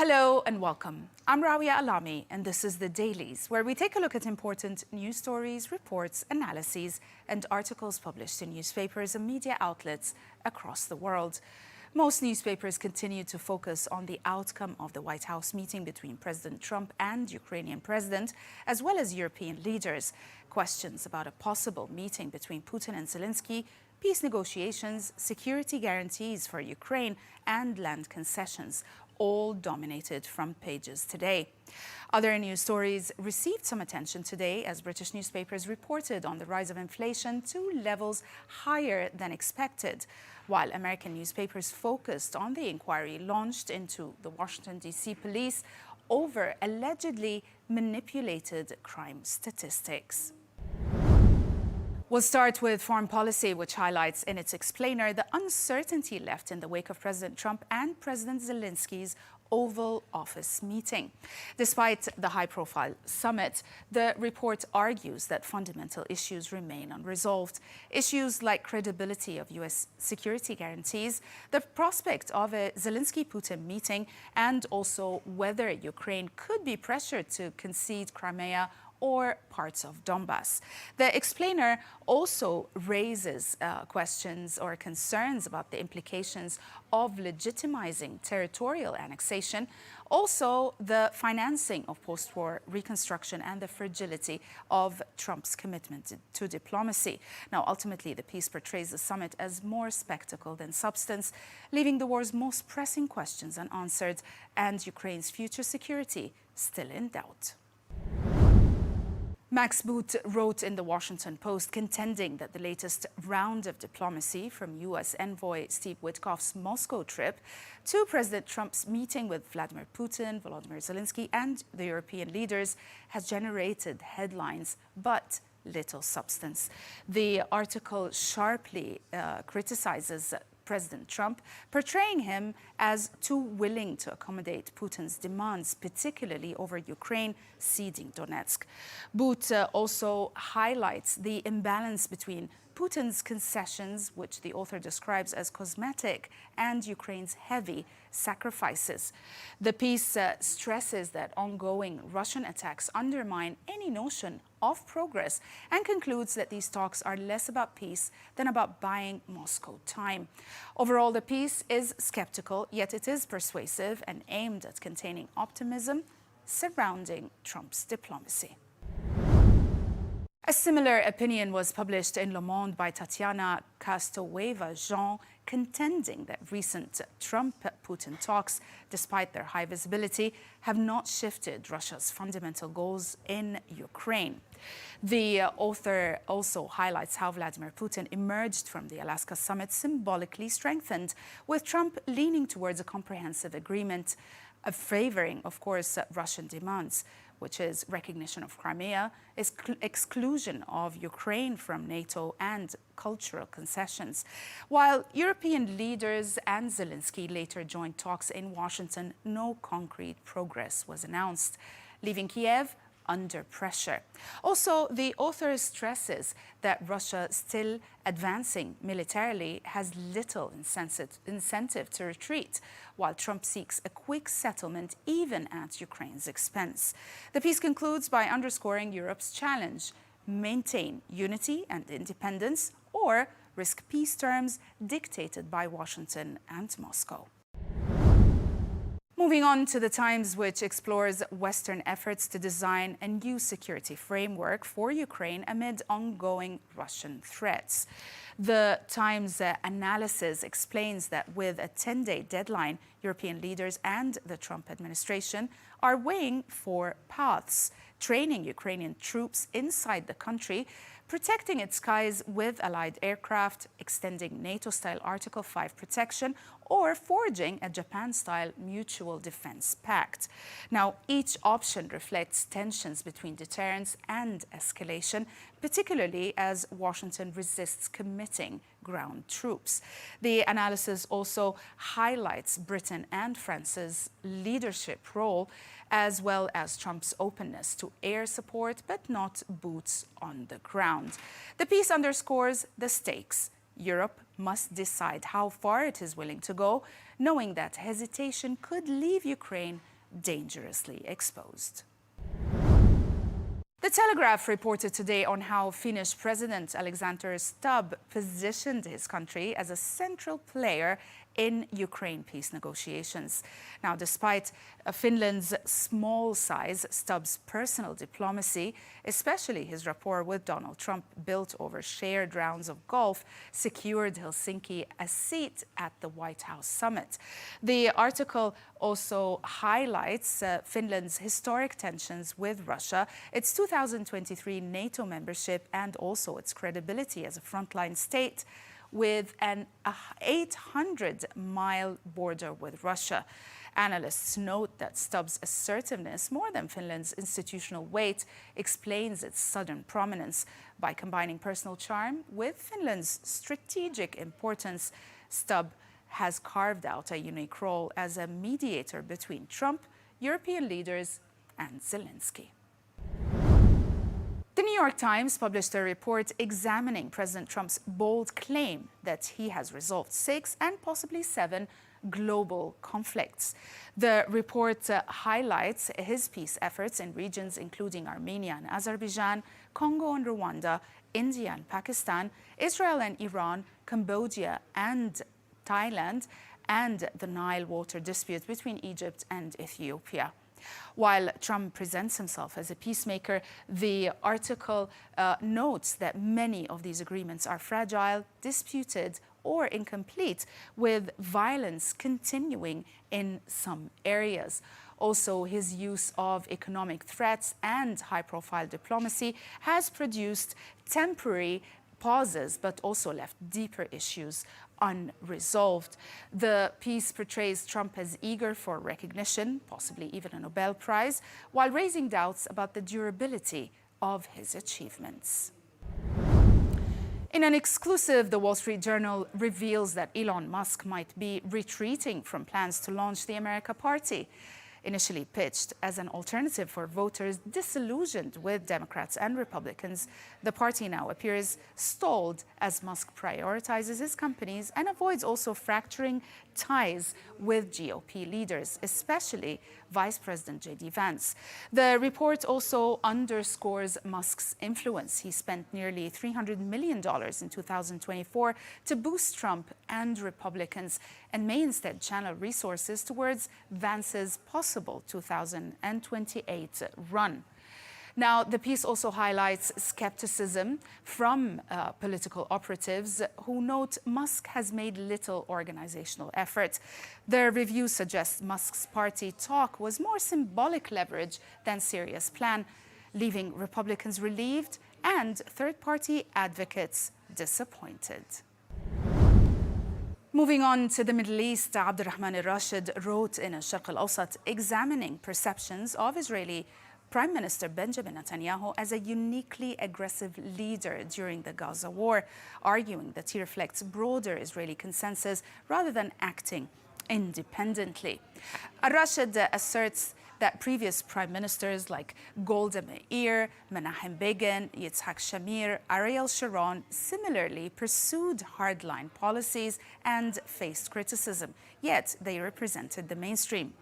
Hello and welcome. I'm Rawia Alami and this is the Dailies, where we take a look at important news stories, reports, analyses and articles published in newspapers and media outlets across the world. Most newspapers continue to focus on the outcome of the White House meeting between President Trump and Ukrainian President, as well as European leaders. Questions about a possible meeting between Putin and Zelenskyy, peace negotiations, security guarantees for Ukraine and land concessions all dominated front pages today. Other news stories received some attention today as British newspapers reported on the rise of inflation to levels higher than expected, while American newspapers focused on the inquiry launched into the Washington, D.C. police over allegedly manipulated crime statistics. We'll start with foreign policy, which highlights in its explainer the uncertainty left in the wake of President Trump and President Zelensky's Oval Office meeting. Despite the high-profile summit, the report argues that fundamental issues remain unresolved. Issues like credibility of U.S. security guarantees, the prospect of a Zelensky-Putin meeting, and also whether Ukraine could be pressured to concede Crimea or parts of Donbass. The explainer also raises questions or concerns about the implications of legitimizing territorial annexation, also the financing of post-war reconstruction and the fragility of Trump's commitment to diplomacy. Now, ultimately, the piece portrays the summit as more spectacle than substance, leaving the war's most pressing questions unanswered and Ukraine's future security still in doubt. Max Boot wrote in the Washington Post contending that the latest round of diplomacy from U.S. envoy Steve Witkoff's Moscow trip to President Trump's meeting with Vladimir Putin, Volodymyr Zelenskyy and the European leaders has generated headlines but little substance. The article sharply criticizes President Trump, portraying him as too willing to accommodate Putin's demands, particularly over Ukraine ceding Donetsk. Boot also highlights the imbalance between Putin's concessions, which the author describes as cosmetic, and Ukraine's heavy sacrifices. The piece stresses that ongoing Russian attacks undermine any notion of progress and concludes that these talks are less about peace than about buying Moscow time. Overall, the piece is skeptical, yet it is persuasive and aimed at containing optimism surrounding Trump's diplomacy. A similar opinion was published in Le Monde by Tatiana Kostova-Jean, contending that recent Trump-Putin talks, despite their high visibility, have not shifted Russia's fundamental goals in Ukraine. The author also highlights how Vladimir Putin emerged from the Alaska summit symbolically strengthened, with Trump leaning towards a comprehensive agreement, favoring, of course, Russian demands, which is recognition of Crimea, exclusion of Ukraine from NATO and cultural concessions. While European leaders and Zelenskyy later joined talks in Washington, no concrete progress was announced, leaving Kiev under pressure. Also, the author stresses that Russia, still advancing militarily, has little incentive to retreat, while Trump seeks a quick settlement even at Ukraine's expense. The piece concludes by underscoring Europe's challenge: maintain unity and independence or risk peace terms dictated by Washington and Moscow. Moving on to The Times, which explores Western efforts to design a new security framework for Ukraine amid ongoing Russian threats. The Times analysis explains that with a 10-day deadline, European leaders and the Trump administration are weighing four paths: training Ukrainian troops inside the country, protecting its skies with allied aircraft, extending NATO-style Article 5 protection, or forging a Japan-style mutual defense pact. Now, each option reflects tensions between deterrence and escalation, particularly as Washington resists committing ground troops. The analysis also highlights Britain and France's leadership role, as well as Trump's openness to air support, but not boots on the ground. The piece underscores the stakes. Europe must decide how far it is willing to go, knowing that hesitation could leave Ukraine dangerously exposed. The Telegraph reported today on how Finnish President Alexander Stubb positioned his country as a central player in Ukraine peace negotiations. Now, despite Finland's small size, Stubb's personal diplomacy, especially his rapport with Donald Trump built over shared rounds of golf, secured Helsinki a seat at the White House summit. The article also highlights Finland's historic tensions with Russia, its 2023 NATO membership, and also its credibility as a frontline state with an 800-mile border with Russia. Analysts note that Stubb's assertiveness, more than Finland's institutional weight, explains its sudden prominence. By combining personal charm with Finland's strategic importance, Stubb has carved out a unique role as a mediator between Trump, European leaders, and Zelenskyy. The New York Times published a report examining President Trump's bold claim that he has resolved 6 and possibly 7 global conflicts. The report highlights his peace efforts in regions including Armenia and Azerbaijan, Congo and Rwanda, India and Pakistan, Israel and Iran, Cambodia and Thailand, and the Nile water dispute between Egypt and Ethiopia. While Trump presents himself as a peacemaker, the article notes that many of these agreements are fragile, disputed, or incomplete, with violence continuing in some areas. Also, his use of economic threats and high-profile diplomacy has produced temporary pauses, but also left deeper issues unresolved. The piece portrays Trump as eager for recognition, possibly even a Nobel Prize, while raising doubts about the durability of his achievements. In an exclusive, the Wall Street Journal reveals that Elon Musk might be retreating from plans to launch the America Party. Initially pitched as an alternative for voters disillusioned with Democrats and Republicans, the party now appears stalled as Musk prioritizes his companies and avoids also fracturing ties with GOP leaders, especially Vice President J.D. Vance. The report also underscores Musk's influence. He spent nearly $300 million in 2024 to boost Trump and Republicans and may instead channel resources towards Vance's possible 2028 run. Now, the piece also highlights skepticism from political operatives who note Musk has made little organizational effort. The review suggests Musk's party talk was more symbolic leverage than serious plan, leaving Republicans relieved and third-party advocates disappointed. Moving on to the Middle East, Abdurrahman al-Rashid wrote in Al-Sharq al-Awsat examining perceptions of Israeli Prime Minister Benjamin Netanyahu as a uniquely aggressive leader during the Gaza war, arguing that he reflects broader Israeli consensus rather than acting independently. Al-Rashid asserts that previous prime ministers like Golda Meir, Menachem Begin, Yitzhak Shamir, Ariel Sharon similarly pursued hardline policies and faced criticism, yet they represented the mainstream.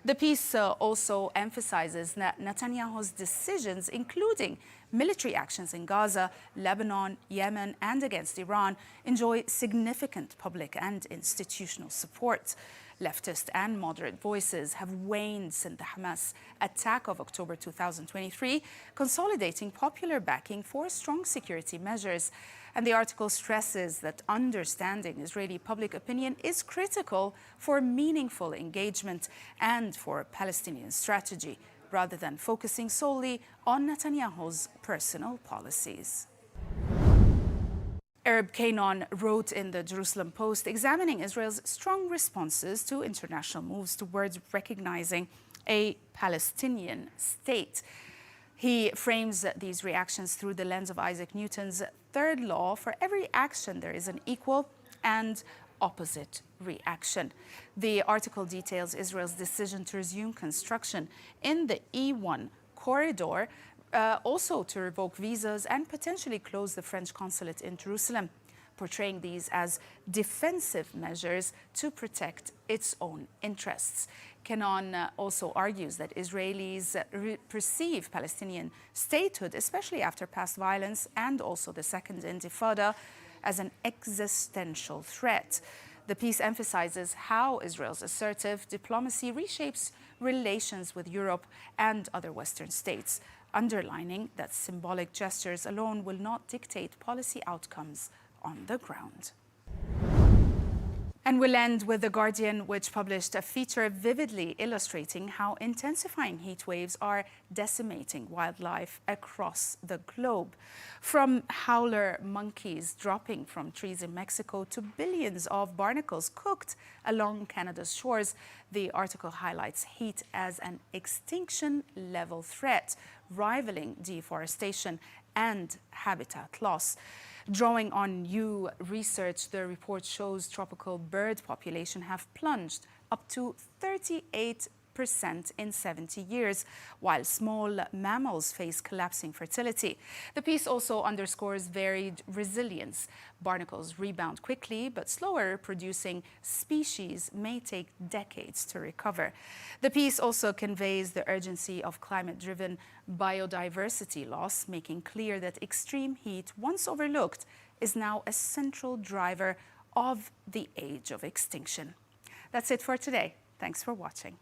The piece also emphasizes that Netanyahu's decisions, including military actions in Gaza, Lebanon, Yemen, and against Iran, enjoy significant public and institutional support. Leftist and moderate voices have waned since the Hamas attack of October 2023, consolidating popular backing for strong security measures. And the article stresses that understanding Israeli public opinion is critical for meaningful engagement and for Palestinian strategy, rather than focusing solely on Netanyahu's personal policies. Arab Kainon wrote in the Jerusalem Post examining Israel's strong responses to international moves towards recognizing a Palestinian state. He frames these reactions through the lens of Isaac Newton's third law: for every action there is an equal and opposite reaction. The article details Israel's decision to resume construction in the E1 corridor, also to revoke visas and potentially close the French consulate in Jerusalem. portraying these as defensive measures to protect its own interests. Kenon also argues that Israelis perceive Palestinian statehood, especially after past violence and also the Second Intifada, as an existential threat. The piece emphasizes how Israel's assertive diplomacy reshapes relations with Europe and other Western states, underlining that symbolic gestures alone will not dictate policy outcomes on the ground. And we'll end with The Guardian, which published a feature vividly illustrating how intensifying heat waves are decimating wildlife across the globe. From howler monkeys dropping from trees in Mexico to billions of barnacles cooked along Canada's shores, the article highlights heat as an extinction-level threat, rivaling deforestation and habitat loss. Drawing on new research, the report shows tropical bird population have plunged up to 38% in 70 years, while small mammals face collapsing fertility. The piece also underscores varied resilience. Barnacles rebound quickly, but slower producing species may take decades to recover. The piece also conveys the urgency of climate-driven biodiversity loss, making clear that extreme heat, once overlooked, is now a central driver of the age of extinction. That's it for today. Thanks for watching.